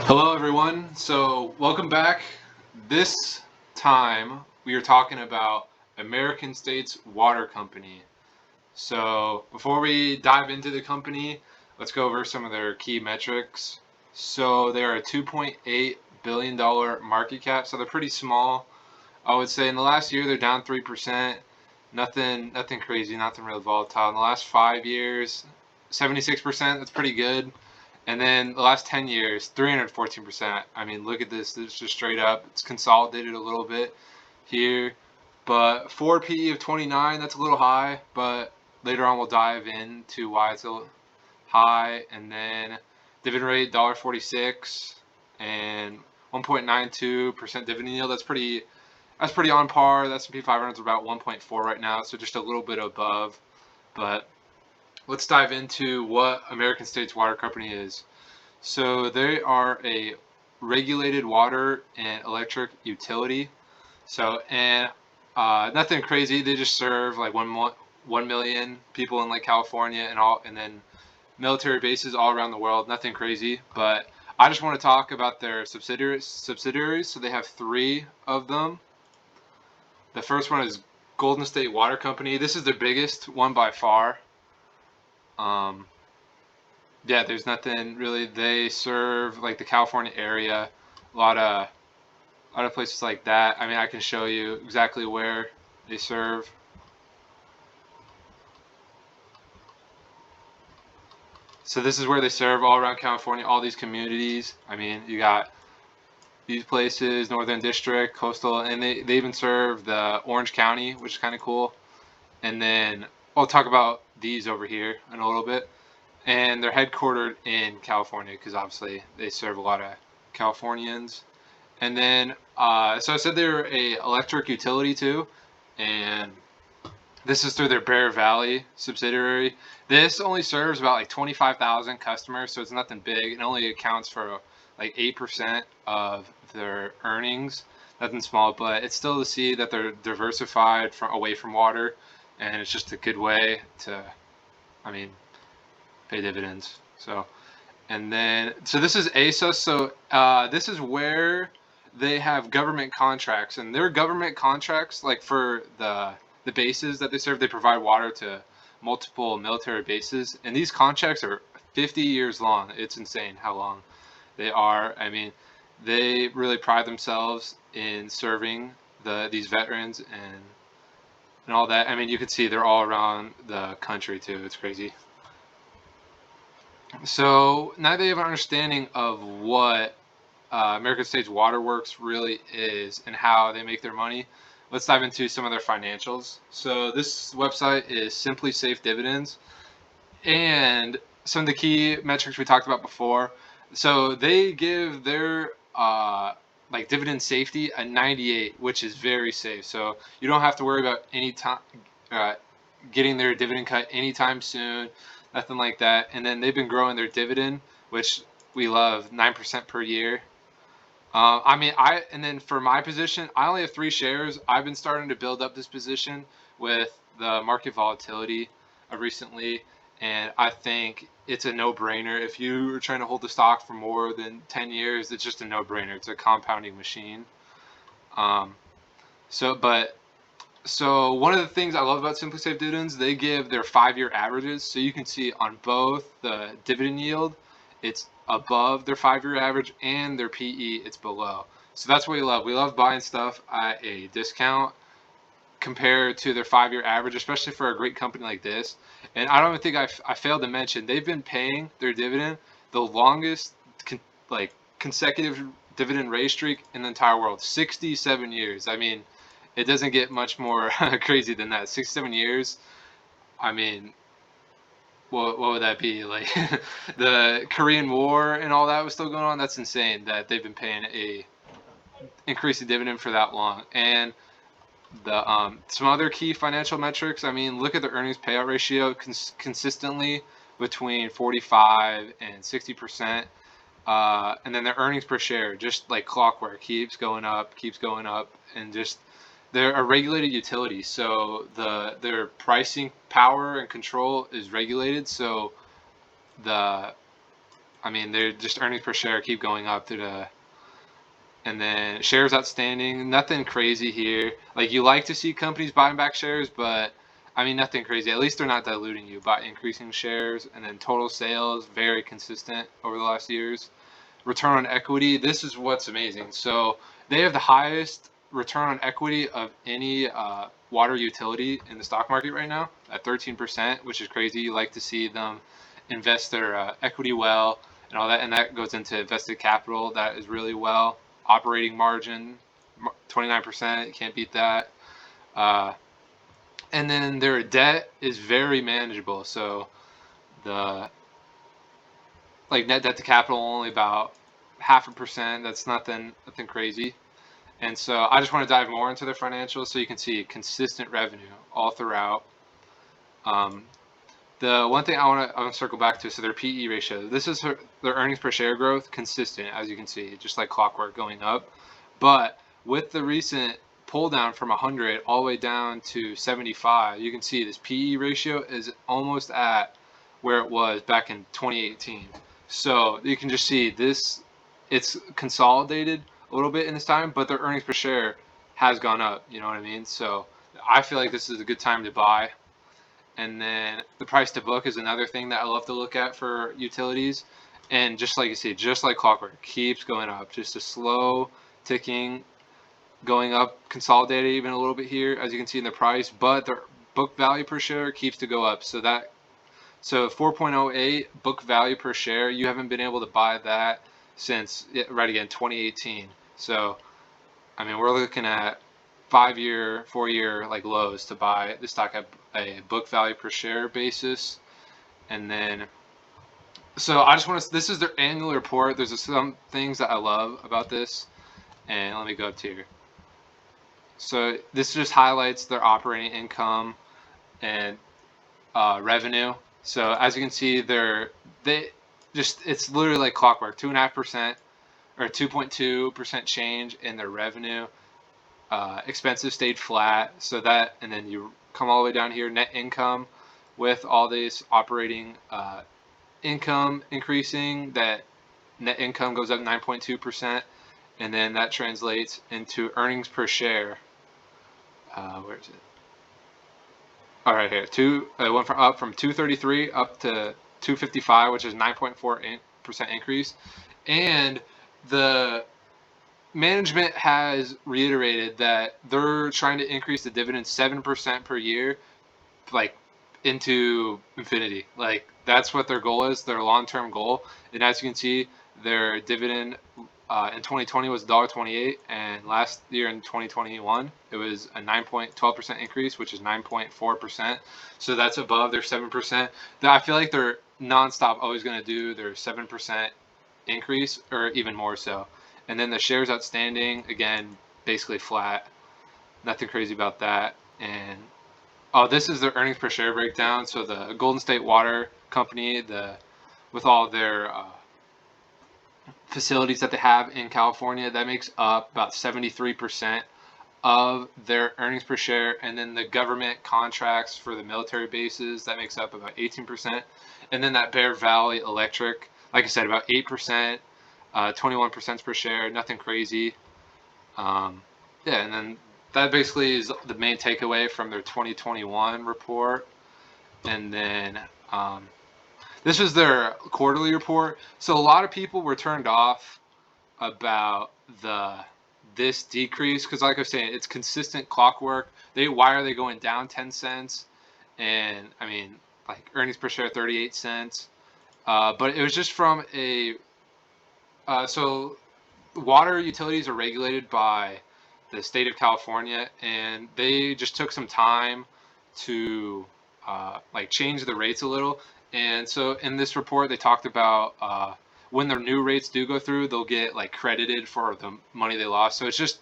Hello, everyone. So, welcome back. This time we are talking about American States Water Company. So, before we dive into the company, let's go over some of their key metrics. So, they are a $2.8 billion market cap, so they're pretty small. I would say in the last year they're down 3%. Nothing crazy, nothing really volatile. In the last 5 years, 76%, that's pretty good. And then the last 10 years, 314%. I mean, look at this. This is just straight up. It's consolidated a little bit here. But 4 PE of 29, that's a little high. But later on, we'll dive into why it's a little high. And then dividend rate, $1.46. And 1.92% dividend yield. That's pretty on par. The S&P 500 is about 1.4 right now. So just a little bit above. But let's dive into what American States Water Company is. So they are a regulated water and electric utility. So nothing crazy. They just serve like 1 million people in like California and then military bases all around the world. Nothing crazy, but I just want to talk about their subsidiaries. So they have 3 of them. The first one is Golden State Water Company. This is the biggest one by far. Yeah, there's nothing really. They serve like the California area, a lot of places like that. I mean, I can show you exactly where they serve. So this is where they serve all around California, all these communities. I mean, you got these places, Northern District, Coastal, and they even serve the Orange County, which is kind of cool. And then I'll talk about these over here in a little bit. And they're headquartered in California because obviously they serve a lot of Californians. And then, so I said they're a electric utility too, and this is through their Bear Valley subsidiary. This only serves about like 25,000 customers, so it's nothing big. It only accounts for like 8% of their earnings. Nothing small, but it's still to see that they're diversified away from water, and it's just a good way to, I mean, pay dividends. So, and then, so this is ASA. So this is where they have government contracts, and their government contracts, like for the bases that they serve, they provide water to multiple military bases, and these contracts are 50 years long. It's insane how long they are. I mean, they really pride themselves in serving these veterans and all that. I mean, you can see they're all around the country too. It's crazy. So now that you have an understanding of what American States Water Works really is and how they make their money, let's dive into some of their financials. So this website is Simply Safe Dividends, and some of the key metrics we talked about before. So they give their like dividend safety a 98, which is very safe. So you don't have to worry about any time getting their dividend cut anytime soon, nothing like that. And then they've been growing their dividend, which we love, 9% per year. I mean, and then for my position, I only have 3 shares. I've been starting to build up this position with the market volatility recently, and I think it's a no-brainer. If you are trying to hold the stock for more than 10 years, it's just a no-brainer. It's a compounding machine. So one of the things I love about Simply Safe Dividends, they give their 5-year averages. So you can see on both the dividend yield, it's above their 5-year average, and their PE, it's below. So that's what we love. We love buying stuff at a discount compared to their 5-year average, especially for a great company like this. And I don't even think I failed to mention, they've been paying their dividend the longest consecutive dividend rate streak in the entire world, 67 years. I mean, it doesn't get much more crazy than that. 67 years. I mean, what would that be? Like the Korean War and all that was still going on. That's insane that they've been paying a increasing dividend for that long. And the some other key financial metrics. I mean, look at the earnings payout ratio consistently between 45 and 60%. And then their earnings per share, just like clockwork, keeps going up, and just they're a regulated utility, so their pricing power and control is regulated. So the I mean, they're just earnings per share keep going up through the. And then shares outstanding, nothing crazy here. Like, you like to see companies buying back shares, but I mean, nothing crazy. At least they're not diluting you by increasing shares. And then total sales, very consistent over the last years. Return on equity, this is what's amazing. So they have the highest return on equity of any water utility in the stock market right now at 13%, which is crazy. You like to see them invest their equity well and all that, and that goes into invested capital. That is really well. Operating margin, 29%, can't beat that. And then their debt is very manageable. So the net debt to capital only about 0.5%. That's nothing crazy. And so I just want to dive more into their financials so you can see consistent revenue all throughout. The one thing I want to circle back to, so their PE ratio. This is their earnings per share growth, consistent, as you can see, just like clockwork going up. But with the recent pull down from 100 all the way down to 75, you can see this PE ratio is almost at where it was back in 2018. So you can just see this, it's consolidated a little bit in this time, but their earnings per share has gone up. You know what I mean? So I feel like this is a good time to buy. And then the price to book is another thing that I love to look at for utilities. And just like you see, just like clockwork, it keeps going up. Just a slow ticking, going up, consolidated even a little bit here, as you can see in the price. But their book value per share keeps to go up. So 4.08 book value per share, you haven't been able to buy that since, right again, 2018. So, I mean, we're looking at 5-year, 4-year like lows to buy the stock at a book value per share basis. And then, so I just want to, this is their annual report. There's some things that I love about this. And let me go up to here. So this just highlights their operating income and revenue. So as you can see, it's literally like clockwork, 2.5% or 2.2% change in their revenue. Expenses stayed flat, so that, and then you come all the way down here, net income with all these operating income increasing, that net income goes up 9.2%, and then that translates into earnings per share. Where is it? All right, here. It went up from 233 up to 255, which is 9.4% increase. And the management has reiterated that they're trying to increase the dividend 7% per year, like into infinity. Like, that's what their goal is, their long-term goal. And as you can see, their dividend in 2020 was $1.28, and last year in 2021 it was a 9.12% increase, which is 9.4%. So that's above their 7%. I feel like they're nonstop always going to do their 7% increase, or even more so. And then the shares outstanding, again, basically flat. Nothing crazy about that. And this is their earnings per share breakdown. So the Golden State Water Company, with all their facilities that they have in California, that makes up about 73% of their earnings per share. And then the government contracts for the military bases, that makes up about 18%. And then that Bear Valley Electric, like I said, about 8%, 21% per share, nothing crazy. Yeah, and then that basically is the main takeaway from their 2021 report. And then this is their quarterly report. So a lot of people were turned off about this decrease because, like I was saying, it's consistent clockwork. Why are they going down 10 cents? And I mean, like, earnings per share 38 cents. But it was just from so water utilities are regulated by the state of California, and they just took some time to like change the rates a little. And so in this report, they talked about when their new rates do go through, they'll get like credited for the money they lost. So it's just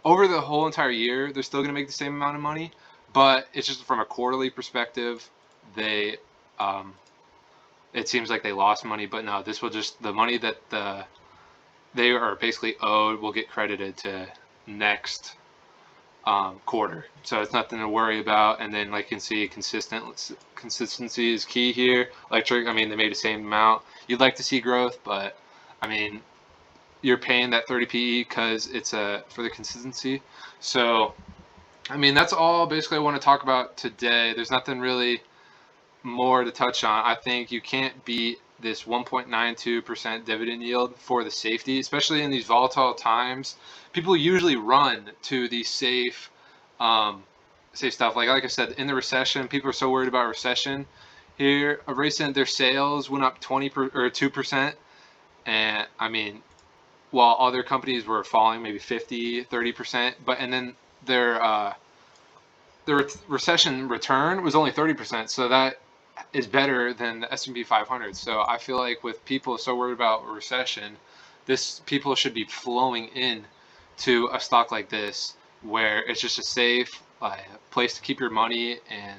over the whole entire year, they're still going to make the same amount of money, but it's just from a quarterly perspective, it seems like they lost money. But no, this will just, the money that they are basically owed will get credited to next quarter. So it's nothing to worry about. And then, like you can see, consistency is key here. Electric, I mean, they made the same amount. You'd like to see growth, but I mean, you're paying that 30 PE because it's for the consistency. So I mean, that's all basically I want to talk about today. There's nothing really more to touch on. I think you can't beat this 1.92% dividend yield for the safety, especially in these volatile times. People usually run to the safe stuff. Like I said, in the recession, people are so worried about recession. Here, a recent their sales went up 2%, and I mean, while other companies were falling maybe 50, 30%, and then their recession return was only 30%, so that is better than the S&P 500. So I feel like with people so worried about a recession, people should be flowing in to a stock like this where it's just a safe place to keep your money. And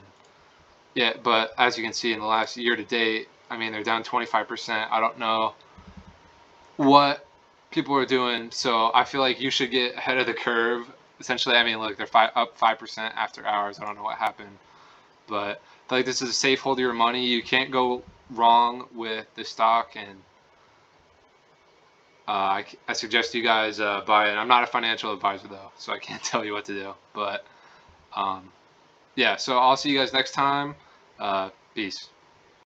yeah, but as you can see in the last year to date, I mean, they're down 25%. I don't know what people are doing, so I feel like you should get ahead of the curve. Essentially, I mean, look, they're up 5% after hours. I don't know what happened, but like this is a safe hold of your money. You can't go wrong with the stock, and I suggest you guys buy it. I'm not a financial advisor though, so I can't tell you what to do. But yeah, so I'll see you guys next time. Peace.